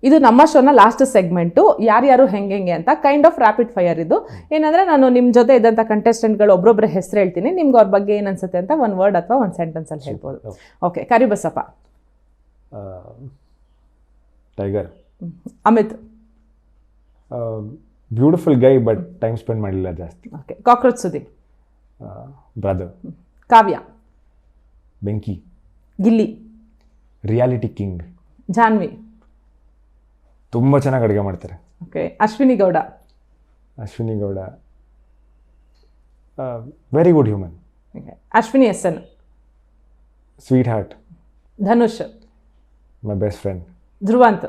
ಇದು ನಮ್ಮ ಶೋನ last segment, ಯಾರ್ಯಾರು ಹೆಂಗೆ ಅಂತ ಕೈಂಡ್ ಆಫ್ ರ್ಯಾಪಿಡ್ ಫೈರ್ ಇದು. ಏನಂದರೆ ನಾನು ನಿಮ್ಮ ಜೊತೆ ಇದ್ದಂಥ ಕಂಟೆಸ್ಟೆಂಟ್ಗಳು ಒಬ್ಬೊಬ್ಬರ ಹೆಸರು ಹೇಳ್ತೀನಿ, ನಿಮ್ಗೆ ಅವ್ರ ಬಗ್ಗೆ ಏನು ಅನ್ಸುತ್ತೆ ಅಂತ ಒಂದು ವರ್ಡ್ ಅಥವಾ ಒಂದು ಸೆಂಟೆನ್ಸಲ್ಲಿ ಹೇಳ್ಬೋದು. Okay, Karibasappa. Tiger. Amit. Beautiful guy but time spend ಮಾಡಲಿಲ್ಲ ಜಾಸ್ತಿ. Okay, cockroach Sudeep. Brother. Kavya. ಬೆಂಕಿ. ಗಿಲ್ಲಿ. Reality king. ಜಾನ್ವಿ. ತುಂಬ ಚೆನ್ನಾಗಿ ಅಡುಗೆ ಮಾಡ್ತಾರೆ. Okay, Ashwini Gowda. Ashwini Gowda very good human. Ashwini S N. Sweetheart. Dhanush. My best friend. Dhruvanth.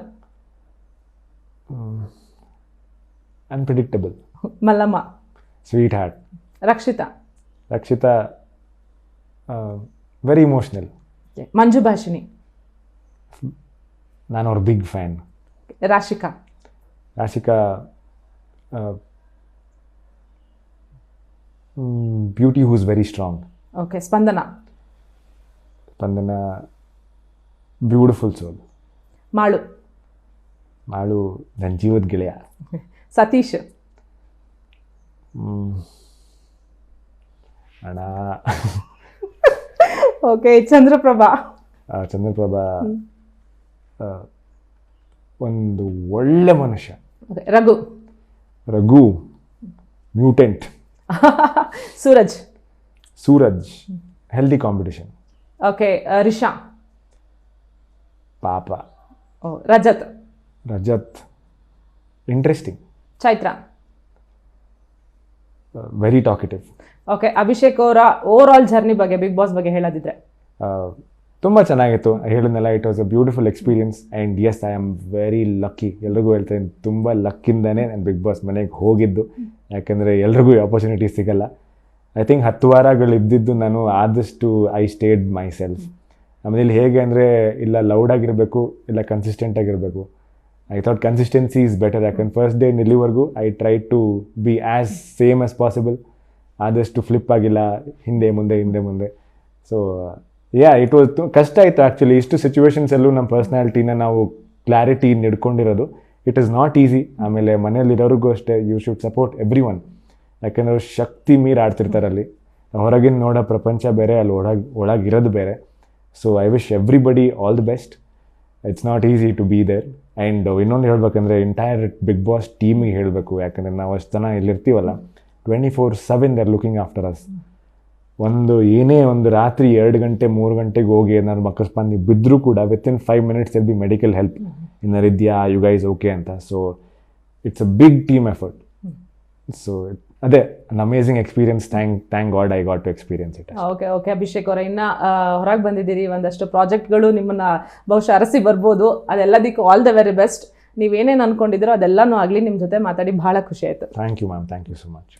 Unpredictable. Mallamma. Sweetheart. Rakshitha. Rakshitha very emotional. Manju Bhashini. ನಾನು ಅವ್ರ big fan. Rashika. Rashika beauty who is very strong. Okay, Spandana. Spandana beautiful ಸೋಲ್. ಮಾಳು. ಮಾಳು ನನ್ನ ಜೀವದ ಗೆಳೆಯ. ಸತೀಶ್. ಅಣ್ಣ. ಓಕೆ, ಚಂದ್ರಪ್ರಭಾ. ಚಂದ್ರಪ್ರಭಾ ಒಂದು ಒಳ್ಳೆ ಮನುಷ್ಯ. Raghu. Raghu mutant. Sooraj. Sooraj healthy competition. Okay, Risha. ಪಾಪ. Rajath. Rajath interesting. Chaithra. Very talkative. Okay, Abhishek ಅವರ ಓವರ್ ಆಲ್ ಜರ್ನಿ ಬಗ್ಗೆ, ಬಿಗ್ ಬಾಸ್ ಬಗ್ಗೆ ಹೇಳೋದಿದ್ರೆ? ತುಂಬ ಚೆನ್ನಾಗಿತ್ತು. ಹೇಳಿದ್ನಲ್ಲ, it was a beautiful experience and yes, I am very lucky. ಎಲ್ರಿಗೂ ಹೇಳ್ತೇನೆ, ತುಂಬ ಲಕ್ಕಿಂದನೇ ನಾನು ಬಿಗ್ ಬಾಸ್ ಮನೆಗೆ ಹೋಗಿದ್ದು. ಯಾಕೆಂದರೆ ಎಲ್ರಿಗೂ ಆಪರ್ಚುನಿಟಿ ಸಿಗಲ್ಲ. ಐ ಥಿಂಕ್ 10 ವಾರಗಳಿದ್ದಿದ್ದು ನಾನು ಆದಷ್ಟು ಐ ಸ್ಟೇಡ್ ಮೈ ಸೆಲ್ಫ್. ಆಮೇಲೆ ಇಲ್ಲಿ ಹೇಗೆ ಅಂದರೆ, ಇಲ್ಲ ಲೌಡಾಗಿರಬೇಕು, ಇಲ್ಲ ಕನ್ಸಿಸ್ಟೆಂಟಾಗಿರಬೇಕು. I thought consistency is better. ಯಾಕಂದ್ರೆ ಫಸ್ಟ್ ಡೇ ಇಲ್ಲಿವರೆಗೂ I try to be as same as possible. ಆದಷ್ಟು ಫ್ಲಿಪ್ ಆಗಿಲ್ಲ, ಹಿಂದೆ ಮುಂದೆ. ಸೊ ಯಾ, ಇಟ್ ವಾಸ್ ಕಷ್ಟ ಆಯಿತು ಆ್ಯಕ್ಚುಲಿ. ಇಷ್ಟು ಸಿಚುವೇಶನ್ಸಲ್ಲೂ ನಮ್ಮ ಪರ್ಸ್ನಾಲಿಟಿನ ನಾವು ಕ್ಲಾರಿಟಿ ಹಿಡ್ಕೊಂಡಿರೋದು ಇಟ್ ಈಸ್ ನಾಟ್ ಈಸಿ. ಆಮೇಲೆ ಮನೇಲಿರೋರಿಗೂ ಅಷ್ಟೇ, you should support everyone. ಯಾಕೆಂದರೆ ಅವ್ರು ಶಕ್ತಿ ಮೀರಿ ಆಡ್ತಿರ್ತಾರಲ್ಲಿ. ಹೊರಗಿನ ನೋಡೋ ಪ್ರಪಂಚ ಬೇರೆ, ಅಲ್ಲಿ ಒಳಗಿರೋದು ಬೇರೆ. So I wish everybody all the best. It's not easy to be there. And ಇನ್ನೊಂದು ಹೇಳ್ಬೇಕಂದ್ರೆ, ಎಂಟೈರ್ ಬಿಗ್ ಬಾಸ್ ಟೀಮಿಗೆ ಹೇಳಬೇಕು. ಯಾಕಂದರೆ ನಾವು ಅಷ್ಟು ಜನ ಇಲ್ಲಿರ್ತೀವಲ್ಲ, 24/7 they are looking after us. ಏನೇ ಒಂದು ರಾತ್ರಿ 2 ಗಂಟೆ 3 ಗಂಟೆಗೆ ಹೋಗಿ ಏನಾದ್ರು ಮಕ್ಕಸ್ಪಾಂದಿ ಬಿದ್ದರೂ ಕೂಡ within 5 minutes will be medical help ಏನಾರು ಇದೆಯಾ, ಯು ಗೈಸ್ ಓಕೆ ಅಂತ. So it's a big team effort. So ಅದೇ an amazing experience. Thank god I got to experience it. Okay Abhishek ಅವರ, ಇನ್ನು ಹೊರಗೆ ಬಂದಿದ್ದೀರಿ, ಒಂದಷ್ಟು ಪ್ರಾಜೆಕ್ಟ್ಗಳು ನಿಮ್ಮನ್ನ ಬಹುಶಃ ಅರಸಿ ಬರ್ಬೋದು. ಅದೆಲ್ಲದಕ್ಕೂ ಆಲ್ ದ ವೆರಿ ಬೆಸ್ಟ್. ನೀವೇನೇನು ಅನ್ಕೊಂಡಿದ್ದೀರೋ ಅದೆಲ್ಲನೂ ಆಗಲಿ. ನಿಮ್ಮ ಜೊತೆ ಮಾತಾಡಿ ಭಾಳ ಖುಷಿ ಆಯಿತು. Thank you ma'am, thank you so much.